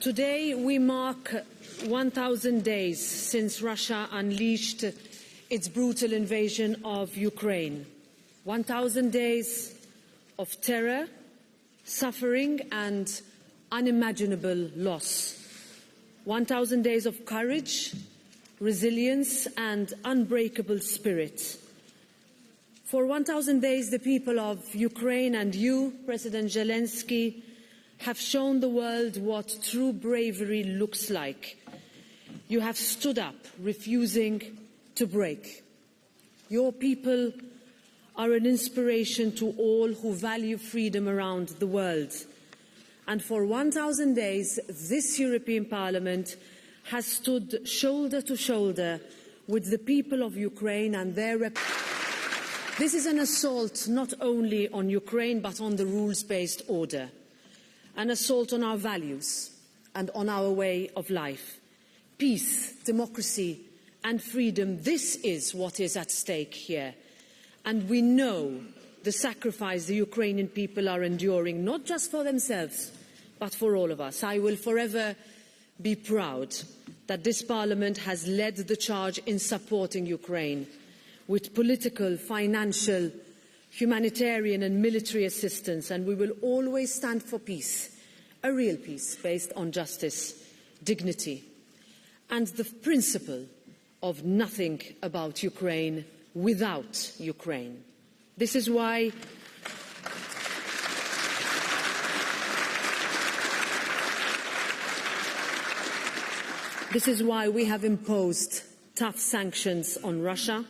Today we mark 1,000 days since Russia unleashed its brutal invasion of Ukraine. 1,000 days of terror, suffering and unimaginable loss. 1,000 days of courage, resilience and unbreakable spirit. For 1,000 days, the people of Ukraine and you, President Zelensky, have shown the world what true bravery looks like. You have stood up, refusing to break. Your people are an inspiration to all who value freedom around the world. And for 1,000 days, this European Parliament has stood shoulder to shoulder with the people of Ukraine and their representatives. This is an assault not only on Ukraine but on the rules-based order, an assault on our values and on our way of life. Peace, democracy and freedom, this is what is at stake here. And we know the sacrifice the Ukrainian people are enduring, not just for themselves, but for all of us. I will forever be proud that this Parliament has led the charge in supporting Ukraine with political, financial, humanitarian and military assistance, and we will always stand for peace, a real peace based on justice, dignity, and the principle of nothing about Ukraine without Ukraine. This is why we have imposed tough sanctions on Russia,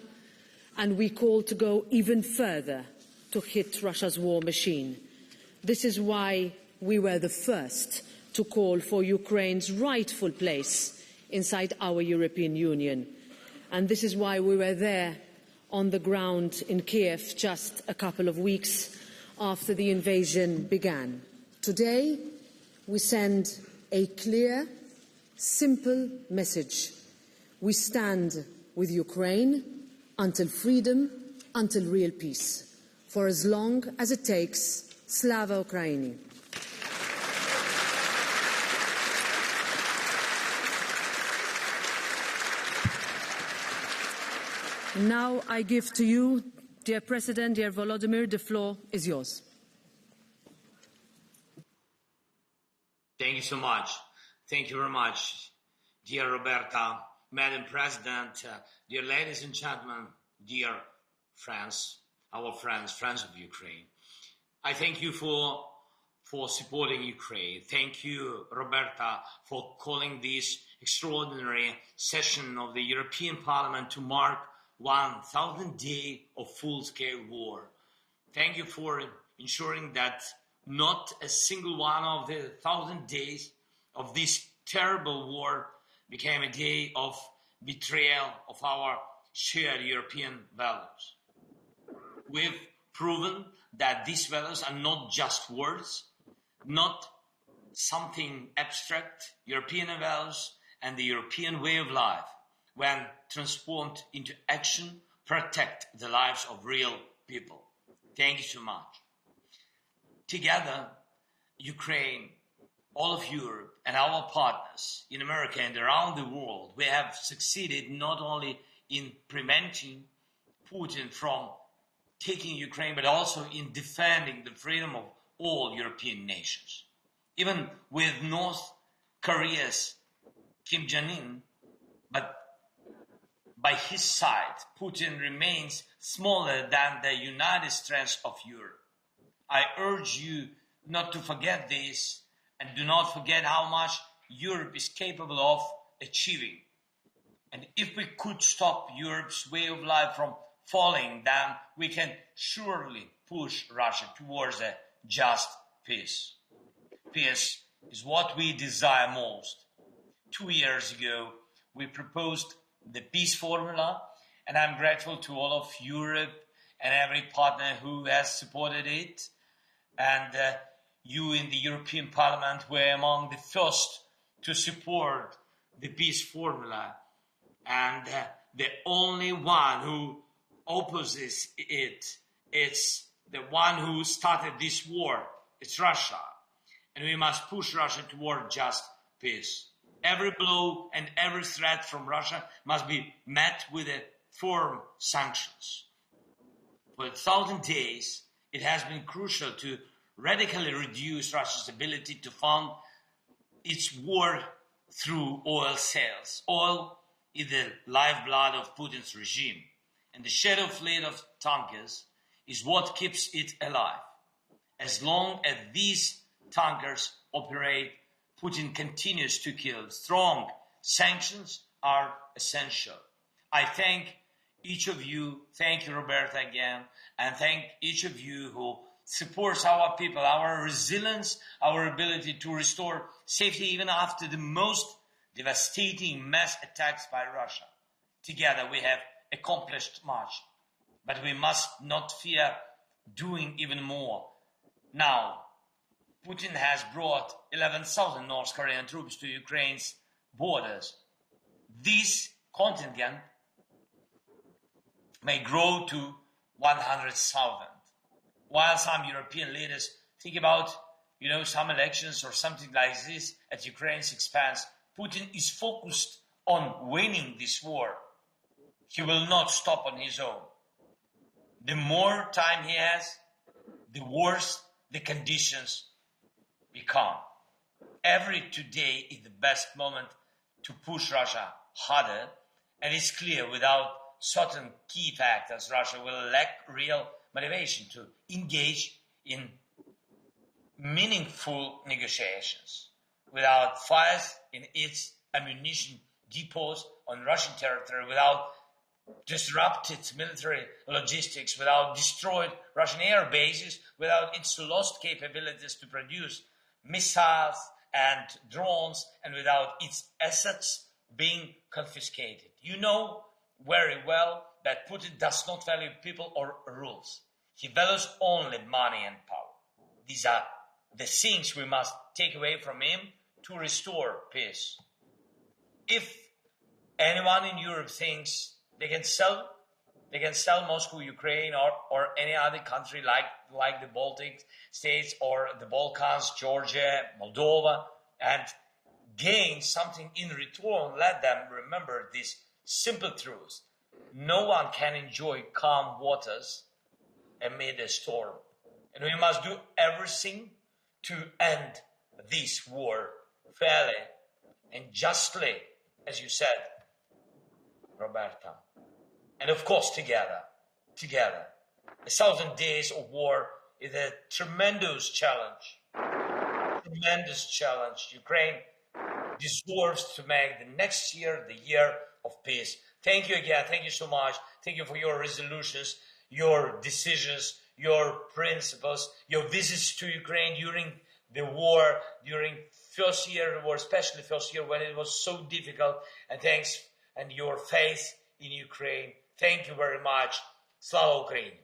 and we call to go even further to hit Russia's war machine. This is why we were the first to call for Ukraine's rightful place inside our European Union. And this is why we were there on the ground in Kiev just a couple of weeks after the invasion began. Today, we send a clear, simple message. We stand with Ukraine until freedom, until real peace. For as long as it takes, Slava Ukraini. Now I give to you, dear President, dear Volodymyr, the floor is yours. Thank you so much. Thank you very much, dear Roberta, Madam President, dear ladies and gentlemen, dear friends, our friends of Ukraine. I thank you for supporting Ukraine. Thank you, Roberta, for calling this extraordinary session of the European Parliament to mark 1,000 days of full-scale war. Thank you for ensuring that not a single one of the 1,000 days of this terrible war became a day of betrayal of our shared European values. We've proven that these values are not just words, not something abstract. European values and the European way of life, when transformed into action, protect the lives of real people. Thank you so much. Together, Ukraine, all of Europe, and our partners in America and around the world, we have succeeded not only in preventing Putin from taking Ukraine, but also in defending the freedom of all European nations. Even with North Korea's Kim Jong-un, but by his side, Putin remains smaller than the united strength of Europe. I urge you not to forget this, and do not forget how much Europe is capable of achieving. And if we could stop Europe's way of life from falling, then we can surely push Russia towards a just peace. Peace is what we desire most. 2 years ago, we proposed the peace formula, and I'm grateful to all of Europe and every partner who has supported it. And you in the European Parliament were among the first to support the peace formula. And the only one who opposes it, it's the one who started this war. It's Russia. And we must push Russia toward just peace. Every blow and every threat from Russia must be met with a firm sanctions. For 1,000 days, it has been crucial to radically reduce Russia's ability to fund its war through oil sales. Oil is the lifeblood of Putin's regime, and the shadow fleet of tankers is what keeps it alive. As long as these tankers operate, Putin continues to kill. Strong sanctions are essential. I thank each of you, thank you, Roberta, again, and thank each of you who supports our people, our resilience, our ability to restore safety even after the most devastating mass attacks by Russia. Together we have accomplished much, but we must not fear doing even more. Now, Putin has brought 11,000 North Korean troops to Ukraine's borders. This contingent may grow to 100,000. While some European leaders think about, some elections or something like this at Ukraine's expense, Putin is focused on winning this war. He will not stop on his own. The more time he has, the worse the conditions become. Every today is the best moment to push Russia harder, and it's clear without certain key factors, Russia will lack real motivation to engage in meaningful negotiations. Without fires in its ammunition depots on Russian territory, without disrupted military logistics, without destroyed Russian air bases, without its lost capabilities to produce missiles and drones, and without its assets being confiscated. You know very well that Putin does not value people or rules. He values only money and power. These are the things we must take away from him to restore peace. If anyone in Europe thinks they can sell Moscow, Ukraine, or any other country like the Baltic states or the Balkans, Georgia, Moldova, and gain something in return, let them remember this simple truth. No one can enjoy calm waters amid a storm. And we must do everything to end this war fairly and justly, as you said, Roberta. And of course, together. 1,000 days of war is a tremendous challenge. Ukraine deserves to make the next year the year of peace. Thank you again. Thank you so much. Thank you for your resolutions, your decisions, your principles, your visits to Ukraine during the war, during first year of the war, especially first year when it was so difficult. And thanks and your faith in Ukraine. Thank you very much. Slava Ukraini!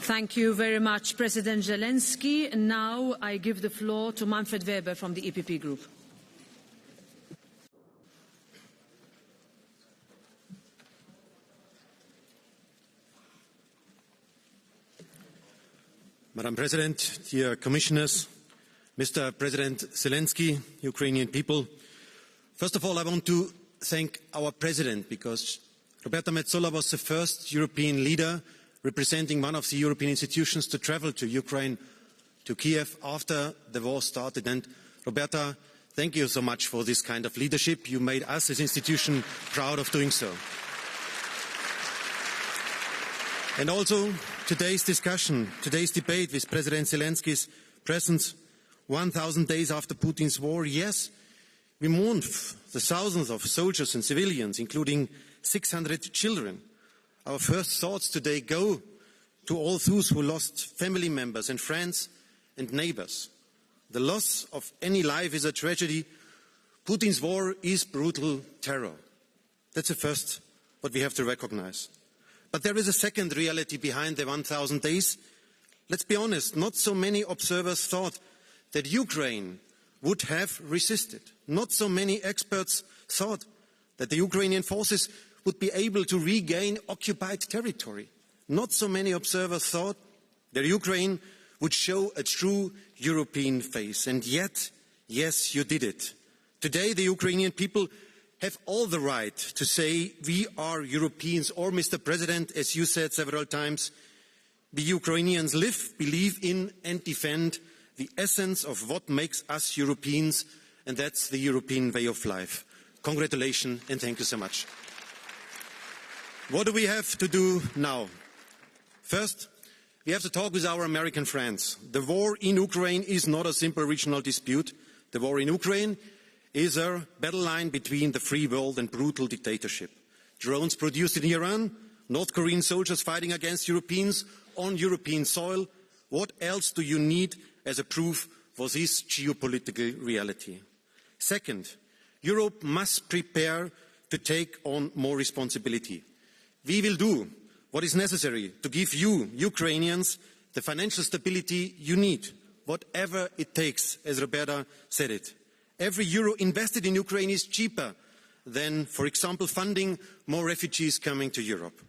Thank you very much, President Zelensky. Now I give the floor to Manfred Weber from the EPP Group. Madam President, dear Commissioners, Mr. President Zelensky, Ukrainian people, first of all, I want to thank our President because Roberta Metsola was the first European leader representing one of the European institutions to travel to Ukraine, to Kiev, after the war started. And Roberta, thank you so much for this kind of leadership. You made us as an institution proud of doing so. And also today's discussion, today's debate with President Zelensky's presence 1,000 days after Putin's war, yes, We mourn the thousands of soldiers and civilians, including 600 children. Our first thoughts today go to all those who lost family members and friends and neighbors. The loss of any life is a tragedy. Putin's war is brutal terror. That's the first what we have to recognize. But there is a second reality behind the 1,000 days. Let's be honest, not so many observers thought that Ukraine would have resisted. Not so many experts thought that the Ukrainian forces would be able to regain occupied territory. Not so many observers thought that Ukraine would show a true European face. And yet, yes, you did it. Today, the Ukrainian people have all the right to say, we are Europeans, or, Mr. President, as you said several times, the Ukrainians live, believe in and defend the essence of what makes us Europeans, and that's the European way of life. Congratulations and thank you so much. What do we have to do now? First, we have to talk with our American friends. The war in Ukraine is not a simple regional dispute. The war in Ukraine is a battle line between the free world and brutal dictatorship. Drones produced in Iran, North Korean soldiers fighting against Europeans on European soil. What else do you need as a proof for this geopolitical reality? Second, Europe must prepare to take on more responsibility. We will do what is necessary to give you, Ukrainians, the financial stability you need, whatever it takes, as Roberta said it. Every euro invested in Ukraine is cheaper than, for example, funding more refugees coming to Europe.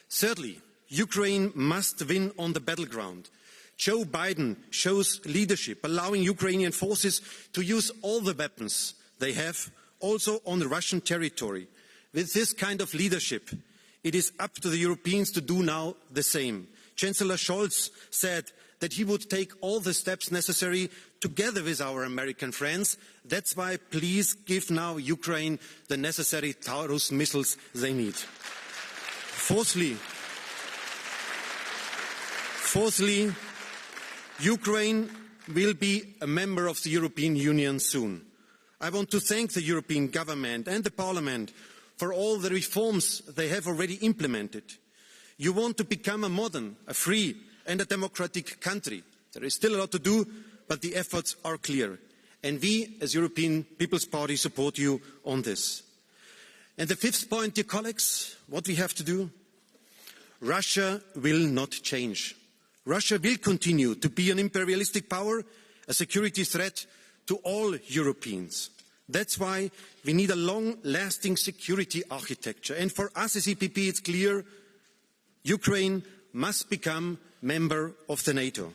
Thirdly, Ukraine must win on the battleground. Joe Biden shows leadership, allowing Ukrainian forces to use all the weapons they have, also on the Russian territory. With this kind of leadership, it is up to the Europeans to do now the same. Chancellor Scholz said that he would take all the steps necessary together with our American friends. That's why please give now Ukraine the necessary Taurus missiles they need. Fourthly, Ukraine will be a member of the European Union soon. I want to thank the European government and the Parliament for all the reforms they have already implemented. You want to become a modern, a free and a democratic country. There is still a lot to do, but the efforts are clear. And we, as European People's Party, support you on this. And the fifth point, dear colleagues, what we have to do? Russia will not change. Russia will continue to be an imperialistic power, a security threat to all Europeans. That's why we need a long-lasting security architecture. And for us as EPP, it's clear Ukraine must become member of the NATO.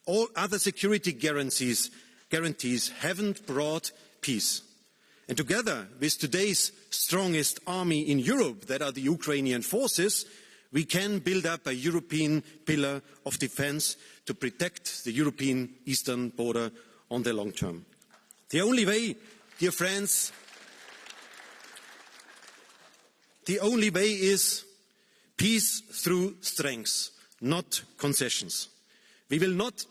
All other security guarantees haven't brought peace. And together with today's strongest army in Europe, that are the Ukrainian forces, we can build up a European pillar of defense to protect the European eastern border on the long term. The only way, dear friends, the only way is peace through strength, not concessions. We will not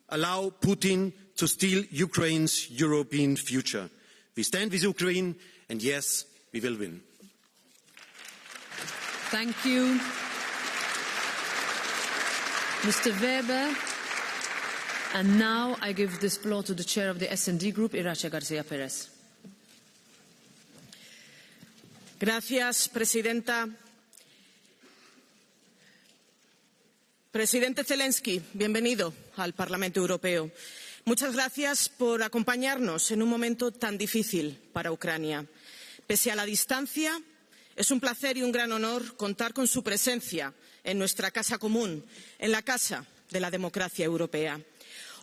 allow Putin to steal Ukraine's European future. We stand with Ukraine, and yes, we will win. Thank you, Mr. Weber. And now I give this floor to the chair of the S&D Group, Irache García Pérez. Gracias, Presidenta. Presidente Zelensky, bienvenido al Parlamento Europeo. Muchas gracias por acompañarnos en un momento tan difícil para Ucrania. Pese a la distancia, es un placer y un gran honor contar con su presencia en nuestra casa común, en la casa de la democracia europea.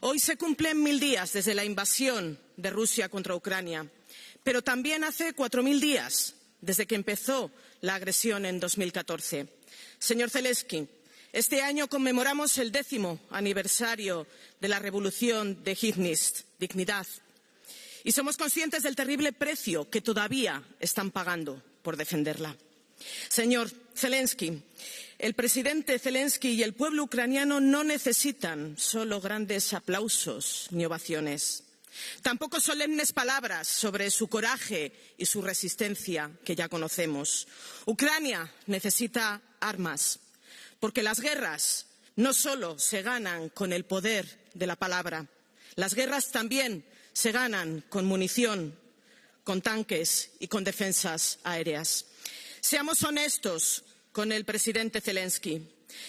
Hoy se cumplen 1000 días desde la invasión de Rusia contra Ucrania, pero también hace 4000 días desde que empezó la agresión en 2014. Señor Zelensky, este año conmemoramos el 10º aniversario de la revolución de dignidad, y somos conscientes del terrible precio que todavía están pagando por defenderla. Señor Zelensky, el presidente Zelensky y el pueblo ucraniano no necesitan solo grandes aplausos ni ovaciones. Tampoco solemnes palabras sobre su coraje y su resistencia, que ya conocemos. Ucrania necesita armas, porque las guerras no solo se ganan con el poder de la palabra, las guerras también se ganan con munición, con tanques y con defensas aéreas. Seamos honestos con el presidente Zelensky.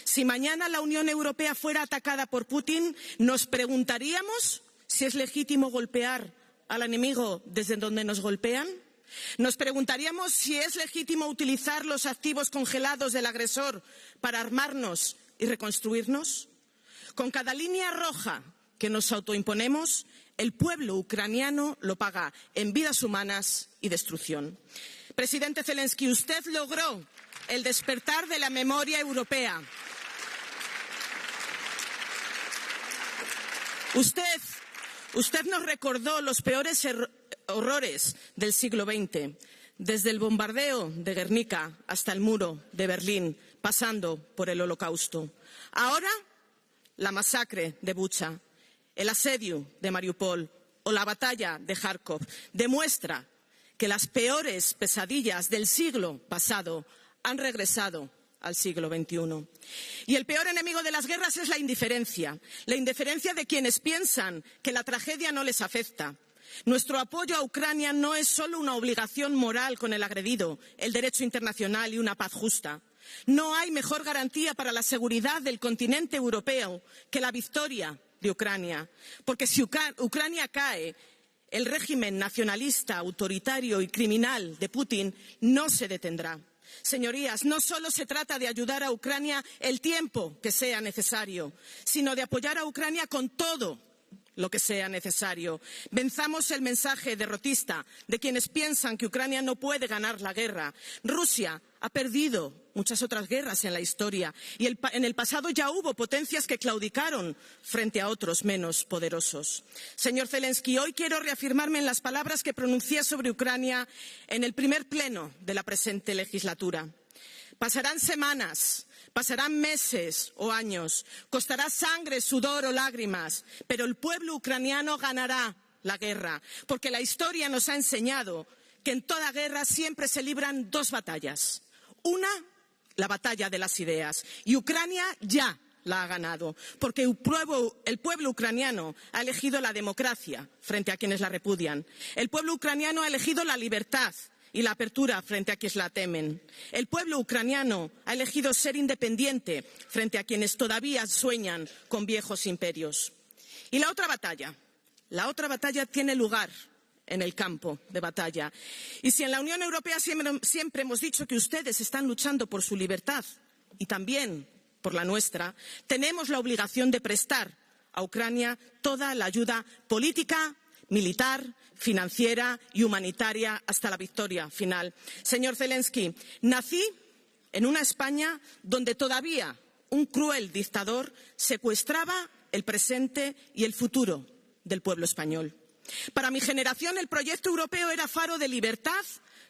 Si mañana la Unión Europea fuera atacada por Putin, ¿nos preguntaríamos si es legítimo golpear al enemigo desde donde nos golpean? ¿Nos preguntaríamos si es legítimo utilizar los activos congelados del agresor para armarnos y reconstruirnos? Con cada línea roja que nos autoimponemos, el pueblo ucraniano lo paga en vidas humanas y destrucción. Presidente Zelensky, usted logró el despertar de la memoria europea. Usted nos recordó los peores horrores del siglo XX, desde el bombardeo de Guernica hasta el muro de Berlín, pasando por el Holocausto. Ahora, la masacre de Bucha, el asedio de Mariupol o la batalla de Kharkov demuestra que las peores pesadillas del siglo pasado han regresado al siglo XXI. Y el peor enemigo de las guerras es la indiferencia de quienes piensan que la tragedia no les afecta. Nuestro apoyo a Ucrania no es solo una obligación moral con el agredido, el derecho internacional y una paz justa. No hay mejor garantía para la seguridad del continente europeo que la victoria de Ucrania, porque si Ucrania cae, el régimen nacionalista, autoritario y criminal de Putin no se detendrá. Señorías, no solo se trata de ayudar a Ucrania el tiempo que sea necesario, sino de apoyar a Ucrania con todo lo que sea necesario. Venzamos el mensaje derrotista de quienes piensan que Ucrania no puede ganar la guerra. Rusia ha perdido muchas otras guerras en la historia y en el pasado ya hubo potencias que claudicaron frente a otros menos poderosos. Señor Zelensky, hoy quiero reafirmarme en las palabras que pronuncié sobre Ucrania en el primer pleno de la presente legislatura. Pasarán semanas, pasarán meses o años, costará sangre, sudor o lágrimas, pero el pueblo ucraniano ganará la guerra, porque la historia nos ha enseñado que en toda guerra siempre se libran dos batallas. Una, la batalla de las ideas, y Ucrania ya la ha ganado, porque el pueblo ucraniano ha elegido la democracia frente a quienes la repudian. El pueblo ucraniano ha elegido la libertad y la apertura frente a quienes la temen. El pueblo ucraniano ha elegido ser independiente frente a quienes todavía sueñan con viejos imperios. Y la otra batalla tiene lugar en el campo de batalla. Y si en la Unión Europea siempre hemos dicho que ustedes están luchando por su libertad y también por la nuestra, tenemos la obligación de prestar a Ucrania toda la ayuda política, militar, financiera y humanitaria hasta la victoria final. Señor Zelensky, nací en una España donde todavía un cruel dictador secuestraba el presente y el futuro del pueblo español. Para mi generación, el proyecto europeo era faro de libertad,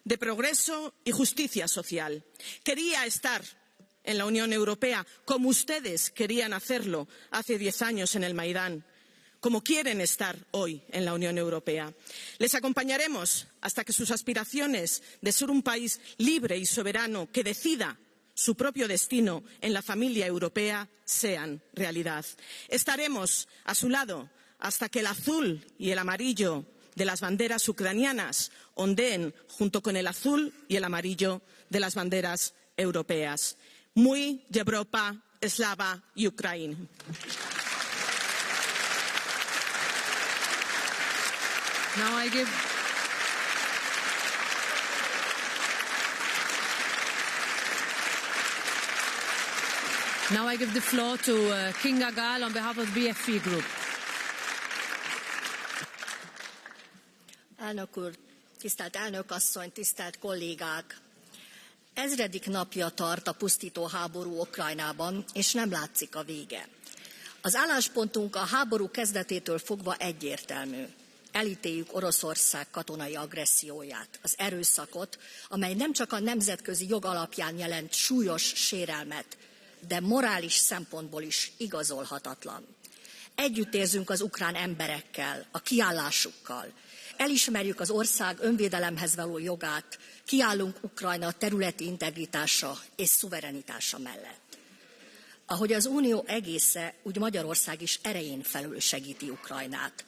de progreso y justicia social. Quería estar en la Unión Europea como ustedes querían hacerlo hace 10 años en el Maidán, como quieren estar hoy en la Unión Europea. Les acompañaremos hasta que sus aspiraciones de ser un país libre y soberano que decida su propio destino en la familia europea sean realidad. Estaremos a su lado hasta que el azul y el amarillo de las banderas ucranianas ondeen junto con el azul y el amarillo de las banderas europeas. Muy Europa, Slava Ukraine. Now I give the floor to Kinga Gál on behalf of the BFP Group. Elnök úr, tisztelt elnök asszony, tisztelt kollégák! Ezredik napja tart a pusztító háború Ukrajnában, és nem látszik a vége. Az álláspontunk a háború kezdetétől fogva egyértelmű. Elítéljük Oroszország katonai agresszióját, az erőszakot, amely nem csak a nemzetközi jog alapján jelent súlyos sérelmet, de morális szempontból is igazolhatatlan. Együtt érzünk az ukrán emberekkel, a kiállásukkal. Elismerjük az ország önvédelemhez való jogát, kiállunk Ukrajna területi integritása és szuverenitása mellett. Ahogy az Unió egésze, úgy Magyarország is erején felül segíti Ukrajnát.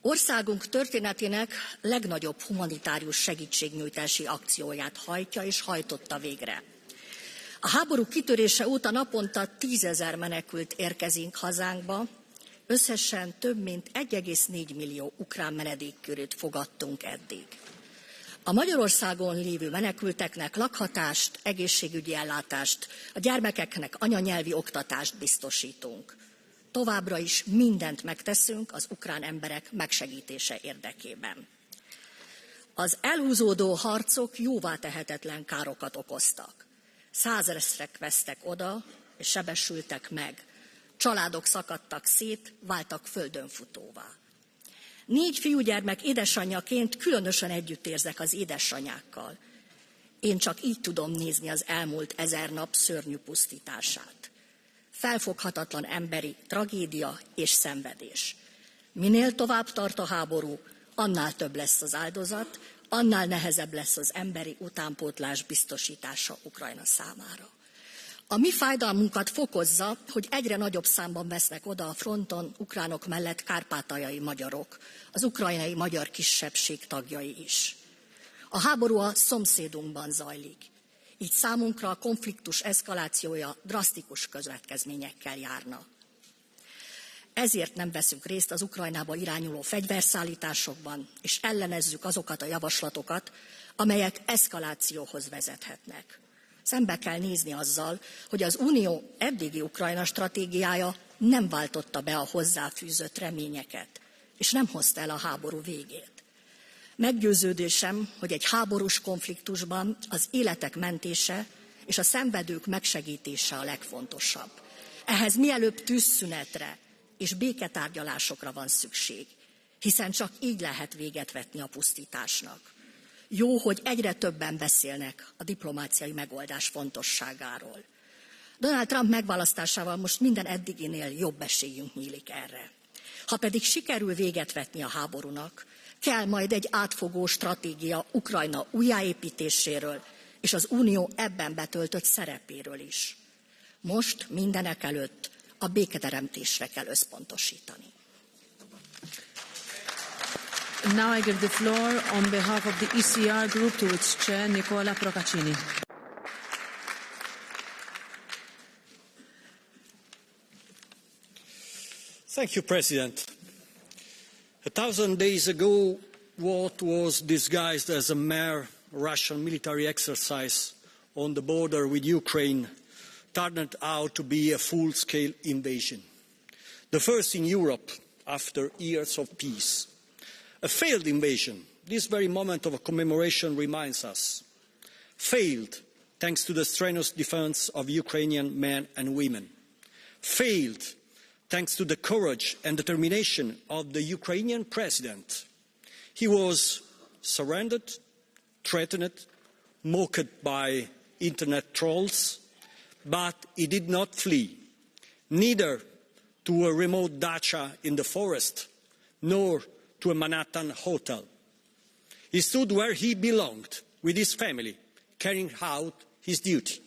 Országunk történetének legnagyobb humanitárius segítségnyújtási akcióját hajtja és hajtotta végre. A háború kitörése óta naponta 10 000 menekült érkezik hazánkba, összesen több mint 1,4 millió ukrán menedékkérőt fogadtunk eddig. A Magyarországon lévő menekülteknek lakhatást, egészségügyi ellátást, a gyermekeknek anyanyelvi oktatást biztosítunk. Továbbra is mindent megteszünk az ukrán emberek megsegítése érdekében. Az elhúzódó harcok jóvá tehetetlen károkat okoztak. 100 000-ek vesztek oda, és sebesültek meg. Családok szakadtak szét, váltak földönfutóvá. 4 fiúgyermek édesanyjaként különösen együtt érzek az édesanyákkal. Én csak így tudom nézni az elmúlt 1000 nap szörnyű pusztítását. Felfoghatatlan emberi tragédia és szenvedés. Minél tovább tart a háború, annál több lesz az áldozat, annál nehezebb lesz az emberi utánpótlás biztosítása Ukrajna számára. A mi fájdalmunkat fokozza, hogy egyre nagyobb számban vesznek oda a fronton ukránok mellett kárpátaljai magyarok, az ukrajnai magyar kisebbség tagjai is. A háború a szomszédunkban zajlik, így számunkra a konfliktus eszkalációja drasztikus következményekkel járna. Ezért nem veszünk részt az Ukrajnába irányuló fegyverszállításokban, és ellenezzük azokat a javaslatokat, amelyek eszkalációhoz vezethetnek. Szembe kell nézni azzal, hogy az Unió eddigi Ukrajna stratégiája nem váltotta be a hozzáfűzött reményeket, és nem hozta el a háború végét. Meggyőződésem, hogy egy háborús konfliktusban az életek mentése és a szenvedők megsegítése a legfontosabb. Ehhez mielőbb tűzszünetre és béketárgyalásokra van szükség, hiszen csak így lehet véget vetni a pusztításnak. Jó, hogy egyre többen beszélnek a diplomáciai megoldás fontosságáról. Donald Trump megválasztásával most minden eddiginél jobb esélyünk nyílik erre. Ha pedig sikerül véget vetni a háborúnak, kell majd egy átfogó stratégia Ukrajna újjáépítéséről és az Unió ebben betöltött szerepéről is. Most mindenekelőtt a béketeremtésre kell összpontosítani. Now I give the floor on behalf of the ECR group to its chair, Nicola Procaccini. Thank you, President. 1,000 days ago, what was disguised as a mere Russian military exercise on the border with Ukraine turned out to be a full-scale invasion. The first in Europe after years of peace. A failed invasion, this very moment of commemoration reminds us. Failed thanks to the strenuous defense of Ukrainian men and women. Failed thanks to the courage and determination of the Ukrainian president. He was surrendered, threatened, mocked by internet trolls, but he did not flee, neither to a remote dacha in the forest, nor to a Manhattan hotel. He stood where he belonged, with his family, carrying out his duty.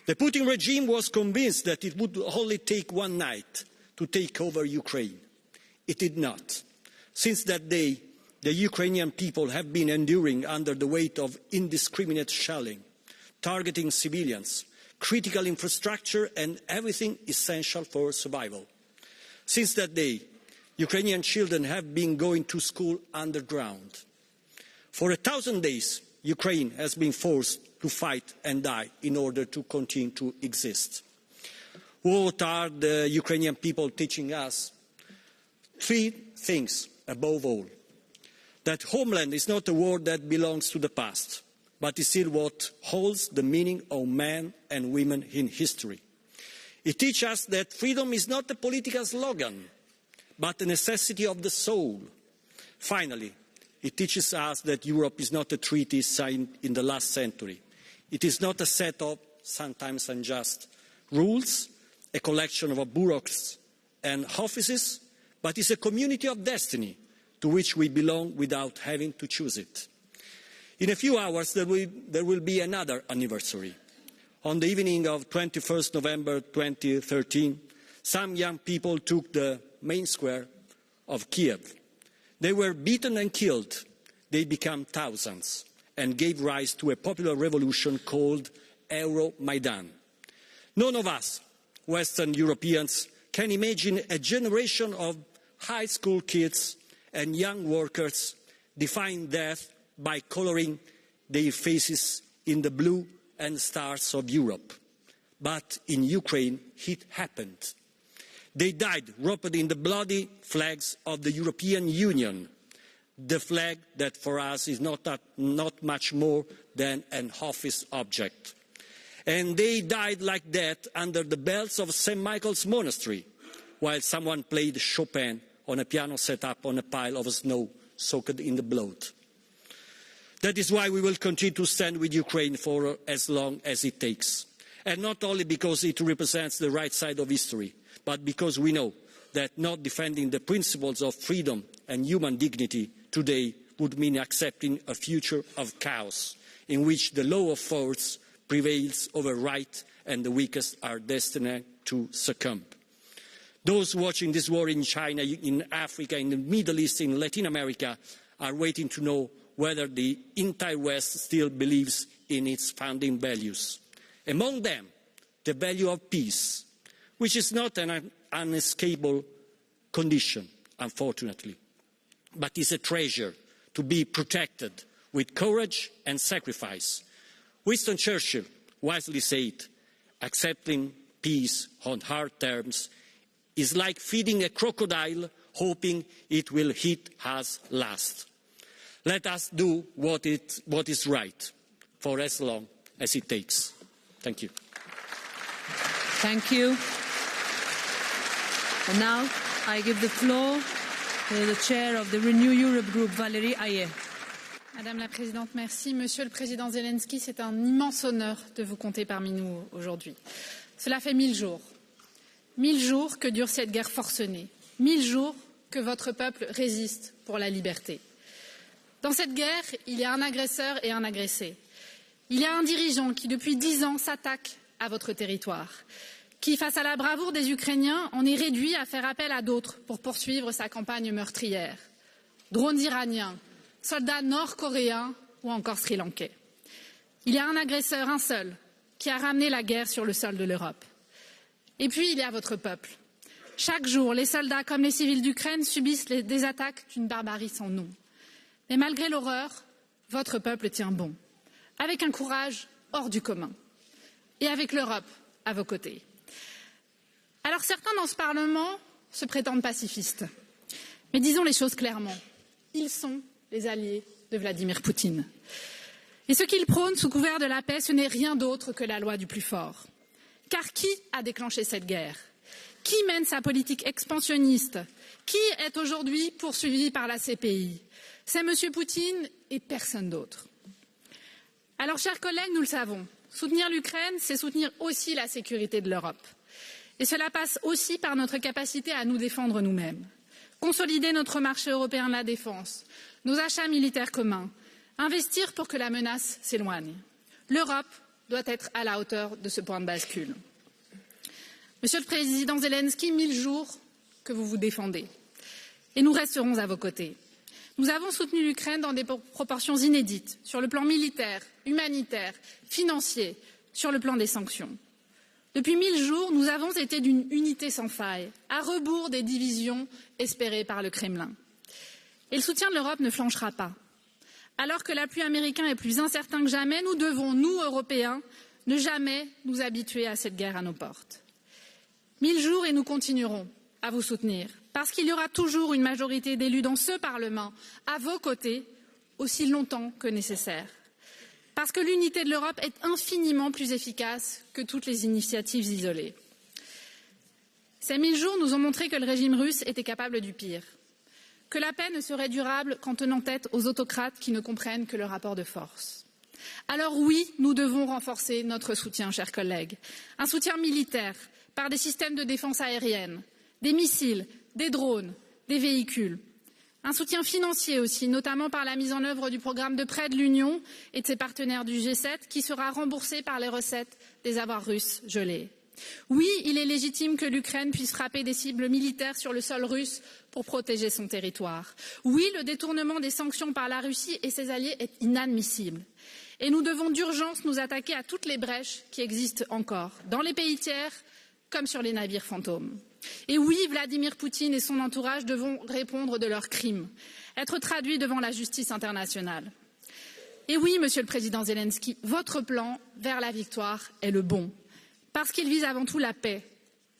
The Putin regime was convinced that it would only take one night to take over Ukraine. It did not. Since that day, the Ukrainian people have been enduring under the weight of indiscriminate shelling, targeting civilians, critical infrastructure and everything essential for survival. Since that day, Ukrainian children have been going to school underground. For 1,000 days, Ukraine has been forced to fight and die in order to continue to exist. What are the Ukrainian people teaching us? 3 things above all. That homeland is not a word that belongs to the past, but is still what holds the meaning of men and women in history. It teaches us that freedom is not a political slogan, but a necessity of the soul. Finally, it teaches us that Europe is not a treaty signed in the last century. It is not a set of sometimes unjust rules, a collection of bureaucrats and offices, but is a community of destiny to which we belong without having to choose it. In a few hours, there will be another anniversary. On the evening of 21st November 2013, some young people took the main square of Kiev. They were beaten and killed. They became thousands and gave rise to a popular revolution called Euromaidan. None of us, Western Europeans, can imagine a generation of high school kids and young workers defying death by colouring their faces in the blue and stars of Europe. But in Ukraine, it happened. They died wrapped in the bloody flags of the European Union, the flag that for us is not much more than an office object. And they died like that under the bells of St. Michael's Monastery, while someone played Chopin on a piano set up on a pile of snow soaked in the blood. That is why we will continue to stand with Ukraine for as long as it takes. And not only because it represents the right side of history, but because we know that not defending the principles of freedom and human dignity today would mean accepting a future of chaos, in which the law of force prevails over right and the weakest are destined to succumb. Those watching this war in China, in Africa, in the Middle East, in Latin America, are waiting to know whether the entire West still believes in its founding values. Among them, the value of peace, which is not an unescapable condition, unfortunately, but is a treasure to be protected with courage and sacrifice. Winston Churchill wisely said, accepting peace on hard terms is like feeding a crocodile, hoping it will eat us last. Let us do what is right for as long as it takes. Thank you. Thank you. And now I give the floor to the chair of the Renew Europe Group, Valérie Hayer. Madame la Présidente, merci. Monsieur le Président Zelensky, c'est un immense honneur de vous compter parmi nous aujourd'hui. Cela fait 1000 jours. 1000 jours que dure cette guerre forcenée. 1000 jours que votre peuple résiste pour la liberté. Dans cette guerre, il y a un agresseur et un agressé. Il y a un dirigeant qui, depuis 10 ans, s'attaque à votre territoire, qui, face à la bravoure des Ukrainiens, en est réduit à faire appel à d'autres pour poursuivre sa campagne meurtrière. Drones iraniens, soldats nord-coréens ou encore sri-lankais. Il y a un agresseur, un seul, qui a ramené la guerre sur le sol de l'Europe. Et puis, il y a votre peuple. Chaque jour, les soldats comme les civils d'Ukraine subissent des attaques d'une barbarie sans nom. Mais malgré l'horreur, votre peuple tient bon, avec un courage hors du commun, et avec l'Europe à vos côtés. Alors certains dans ce Parlement se prétendent pacifistes, mais disons les choses clairement, ils sont les alliés de Vladimir Poutine. Et ce qu'ils prônent sous couvert de la paix, ce n'est rien d'autre que la loi du plus fort. Car qui a déclenché cette guerre? Qui mène sa politique expansionniste? Qui est aujourd'hui poursuivi par la CPI? C'est M. Poutine et personne d'autre. Alors, chers collègues, nous le savons, soutenir l'Ukraine, c'est soutenir aussi la sécurité de l'Europe. Et cela passe aussi par notre capacité à nous défendre nous-mêmes. Consolider notre marché européen de la défense, nos achats militaires communs, investir pour que la menace s'éloigne. L'Europe doit être à la hauteur de ce point de bascule. Monsieur le Président Zelensky, 1000 jours que vous vous défendez. Et nous resterons à vos côtés. Nous avons soutenu l'Ukraine dans des proportions inédites, sur le plan militaire, humanitaire, financier, sur le plan des sanctions. Depuis 1000 jours, nous avons été d'une unité sans faille, à rebours des divisions espérées par le Kremlin. Et le soutien de l'Europe ne flanchera pas. Alors que l'appui américain est plus incertain que jamais, nous devons, nous, Européens, ne jamais nous habituer à cette guerre à nos portes. 1000 jours et nous continuerons à vous soutenir, parce qu'il y aura toujours une majorité d'élus dans ce Parlement, à vos côtés, aussi longtemps que nécessaire. Parce que l'unité de l'Europe est infiniment plus efficace que toutes les initiatives isolées. Ces 1000 jours nous ont montré que le régime russe était capable du pire, que la paix ne serait durable qu'en tenant tête aux autocrates qui ne comprennent que le rapport de force. Alors oui, nous devons renforcer notre soutien, chers collègues. Un soutien militaire, par des systèmes de défense aérienne, des missiles, des drones, des véhicules. Un soutien financier aussi, notamment par la mise en œuvre du programme de prêt de l'Union et de ses partenaires du G7, qui sera remboursé par les recettes des avoirs russes gelés. Oui, il est légitime que l'Ukraine puisse frapper des cibles militaires sur le sol russe pour protéger son territoire. Oui, le détournement des sanctions par la Russie et ses alliés est inadmissible. Et nous devons d'urgence nous attaquer à toutes les brèches qui existent encore, dans les pays tiers comme sur les navires fantômes. Et oui, Vladimir Poutine et son entourage devront répondre de leurs crimes, être traduits devant la justice internationale. Et oui, Monsieur le Président Zelensky, votre plan vers la victoire est le bon, parce qu'il vise avant tout la paix,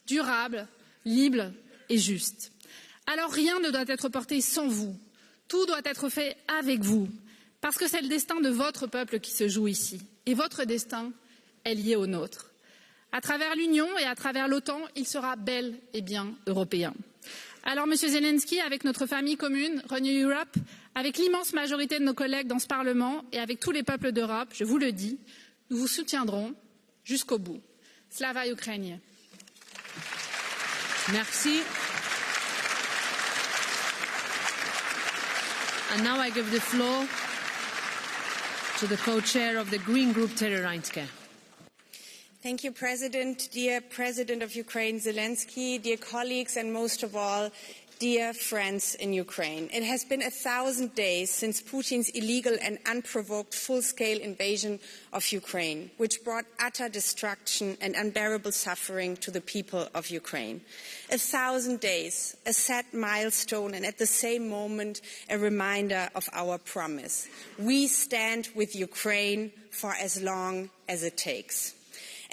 durable, libre et juste. Alors rien ne doit être porté sans vous, tout doit être fait avec vous, parce que c'est le destin de votre peuple qui se joue ici, et votre destin est lié au nôtre. À travers l'Union et à travers l'OTAN, il sera bel et bien européen. Alors, Monsieur Zelensky, avec notre famille commune, Renew Europe, avec l'immense majorité de nos collègues dans ce Parlement et avec tous les peuples d'Europe, je vous le dis, nous vous soutiendrons jusqu'au bout. Slava Ukraini. Merci. And now I give the floor to the co-chair of the Green Group, Terry Reintke. Thank you, President. Dear President of Ukraine, Zelensky, dear colleagues, and most of all, dear friends in Ukraine. It has been 1,000 days since Putin's illegal and unprovoked full-scale invasion of Ukraine, which brought utter destruction and unbearable suffering to the people of Ukraine. 1,000 days, a sad milestone, and at the same moment, a reminder of our promise. We stand with Ukraine for as long as it takes.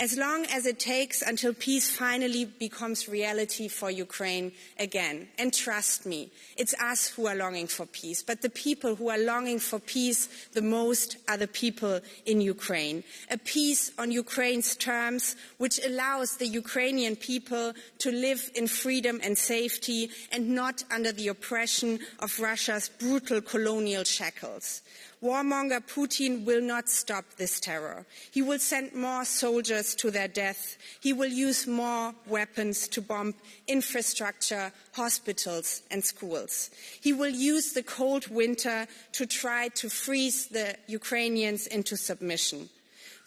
As long as it takes until peace finally becomes reality for Ukraine again. And trust me, it's us who are longing for peace. But the people who are longing for peace the most are the people in Ukraine. A peace on Ukraine's terms, which allows the Ukrainian people to live in freedom and safety and not under the oppression of Russia's brutal colonial shackles. Warmonger Putin will not stop this terror. He will send more soldiers to their death. He will use more weapons to bomb infrastructure, hospitals and schools. He will use the cold winter to try to freeze the Ukrainians into submission.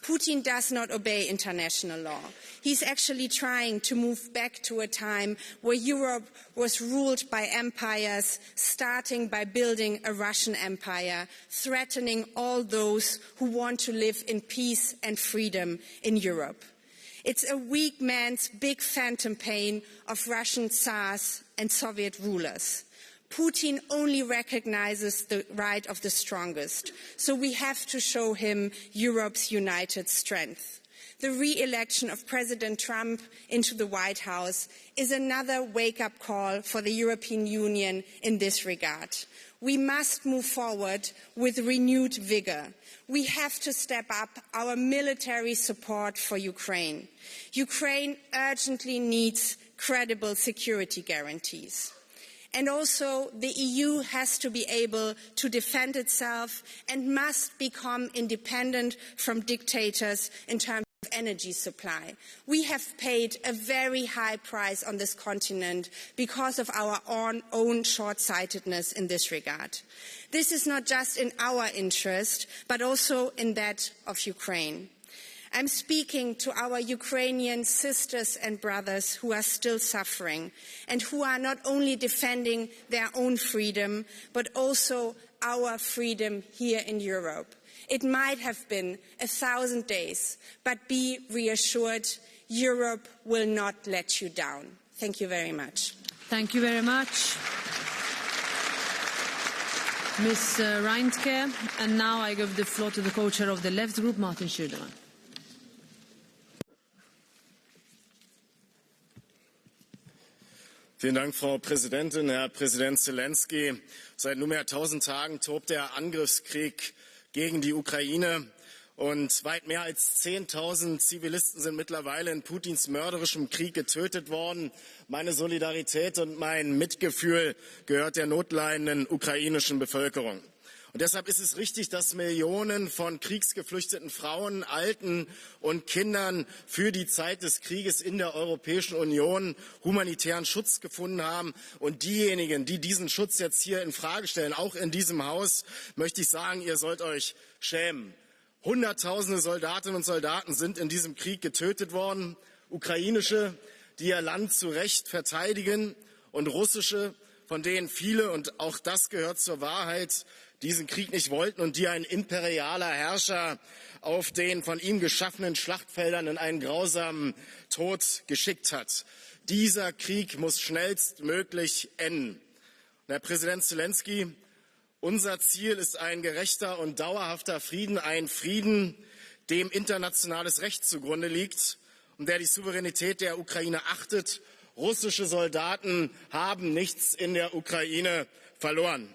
Putin does not obey international law. He's actually trying to move back to a time where Europe was ruled by empires, starting by building a Russian empire, threatening all those who want to live in peace and freedom in Europe. It's a weak man's big phantom pain of Russian Tsars and Soviet rulers. Putin only recognizes the right of the strongest, so we have to show him Europe's united strength. The re-election of President Trump into the White House is another wake-up call for the European Union in this regard. We must move forward with renewed vigor. We have to step up our military support for Ukraine. Ukraine urgently needs credible security guarantees. And also, the EU has to be able to defend itself and must become independent from dictators in terms of energy supply. We have paid a very high price on this continent because of our own short-sightedness in this regard. This is not just in our interest, but also in that of Ukraine. I'm speaking to our Ukrainian sisters and brothers who are still suffering and who are not only defending their own freedom, but also our freedom here in Europe. It might have been 1,000 days, but be reassured, Europe will not let you down. Thank you very much. Thank you very much, Ms. Reintke. And now I give the floor to the co-chair of the Left Group, Martin Schüdemann. Vielen Dank, Frau Präsidentin, Herr Präsident Zelensky. Seit nunmehr 1000 Tagen tobt der Angriffskrieg gegen die Ukraine und weit mehr als 10.000 Zivilisten sind mittlerweile in Putins mörderischem Krieg getötet worden. Meine Solidarität und mein Mitgefühl gehört der notleidenden ukrainischen Bevölkerung. Und deshalb ist es richtig, dass Millionen von kriegsgeflüchteten Frauen, Alten und Kindern für die Zeit des Krieges in der Europäischen Union humanitären Schutz gefunden haben. Und diejenigen, die diesen Schutz jetzt hier in Frage stellen, auch in diesem Haus, möchte ich sagen, ihr sollt euch schämen. Hunderttausende Soldatinnen und Soldaten sind in diesem Krieg getötet worden. Ukrainische, die ihr Land zu Recht verteidigen, und russische, von denen viele, und auch das gehört zur Wahrheit, diesen Krieg nicht wollten und die ein imperialer Herrscher auf den von ihm geschaffenen Schlachtfeldern in einen grausamen Tod geschickt hat. Dieser Krieg muss schnellstmöglich enden. Und Herr Präsident Zelensky, unser Ziel ist ein gerechter und dauerhafter Frieden, ein Frieden, dem internationales Recht zugrunde liegt und der die Souveränität der Ukraine achtet. Russische Soldaten haben nichts in der Ukraine verloren.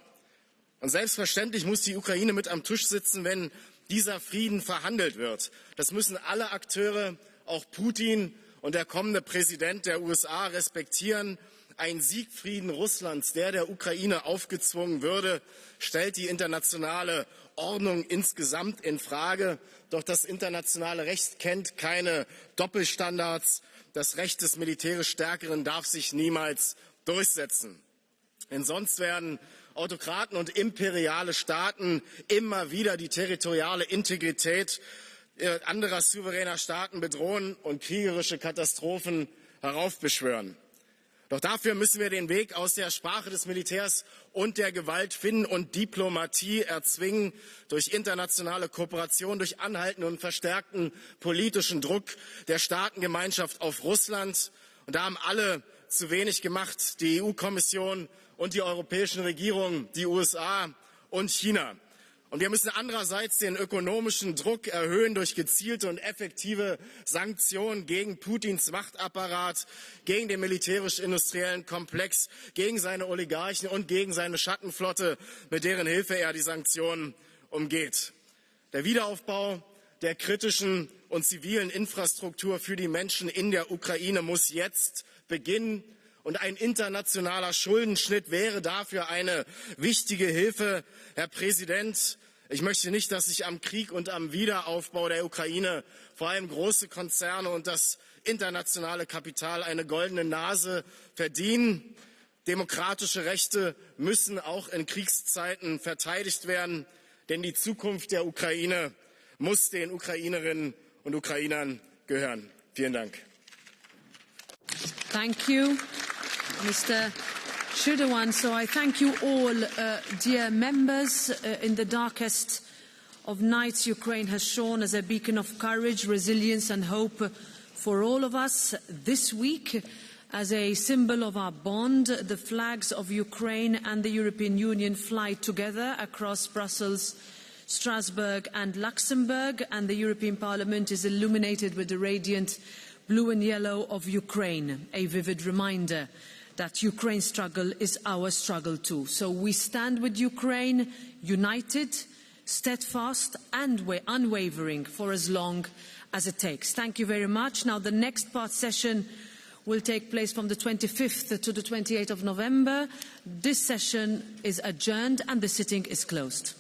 Und selbstverständlich muss die Ukraine mit am Tisch sitzen, wenn dieser Frieden verhandelt wird. Das müssen alle Akteure, auch Putin und der kommende Präsident der USA, respektieren. Ein Siegfrieden Russlands, der Ukraine aufgezwungen würde, stellt die internationale Ordnung insgesamt in Frage. Doch das internationale Recht kennt keine Doppelstandards. Das Recht des militärisch Stärkeren darf sich niemals durchsetzen. Denn sonst werden Autokraten und imperiale Staaten immer wieder die territoriale Integrität anderer souveräner Staaten bedrohen und kriegerische Katastrophen heraufbeschwören. Doch dafür müssen wir den Weg aus der Sprache des Militärs und der Gewalt finden und Diplomatie erzwingen durch internationale Kooperation, durch anhaltenden und verstärkten politischen Druck der Staatengemeinschaft auf Russland. Und da haben alle zu wenig gemacht, die EU-Kommission und die europäischen Regierungen, die USA und China. Und wir müssen andererseits den ökonomischen Druck erhöhen durch gezielte und effektive Sanktionen gegen Putins Machtapparat, gegen den militärisch-industriellen Komplex, gegen seine Oligarchen und gegen seine Schattenflotte, mit deren Hilfe er die Sanktionen umgeht. Der Wiederaufbau der kritischen und zivilen Infrastruktur für die Menschen in der Ukraine muss jetzt beginnen. Und ein internationaler Schuldenschnitt wäre dafür eine wichtige Hilfe. Herr Präsident, ich möchte nicht, dass sich am Krieg und am Wiederaufbau der Ukraine vor allem große Konzerne und das internationale Kapital eine goldene Nase verdienen. Demokratische Rechte müssen auch in Kriegszeiten verteidigt werden, denn die Zukunft der Ukraine muss den Ukrainerinnen und Ukrainern gehören. Vielen Dank. Thank you, Mr. Shirdewan. So I thank you all, dear members. In the darkest of nights, Ukraine has shone as a beacon of courage, resilience and hope for all of us. This week, as a symbol of our bond, the flags of Ukraine and the European Union fly together across Brussels, Strasbourg and Luxembourg, and the European Parliament is illuminated with the radiant blue and yellow of Ukraine, a vivid reminder that Ukraine's struggle is our struggle too. So we stand with Ukraine, united, steadfast and unwavering for as long as it takes. Thank you very much. Now the next part session will take place from the 25th to the 28th of November. This session is adjourned and the sitting is closed.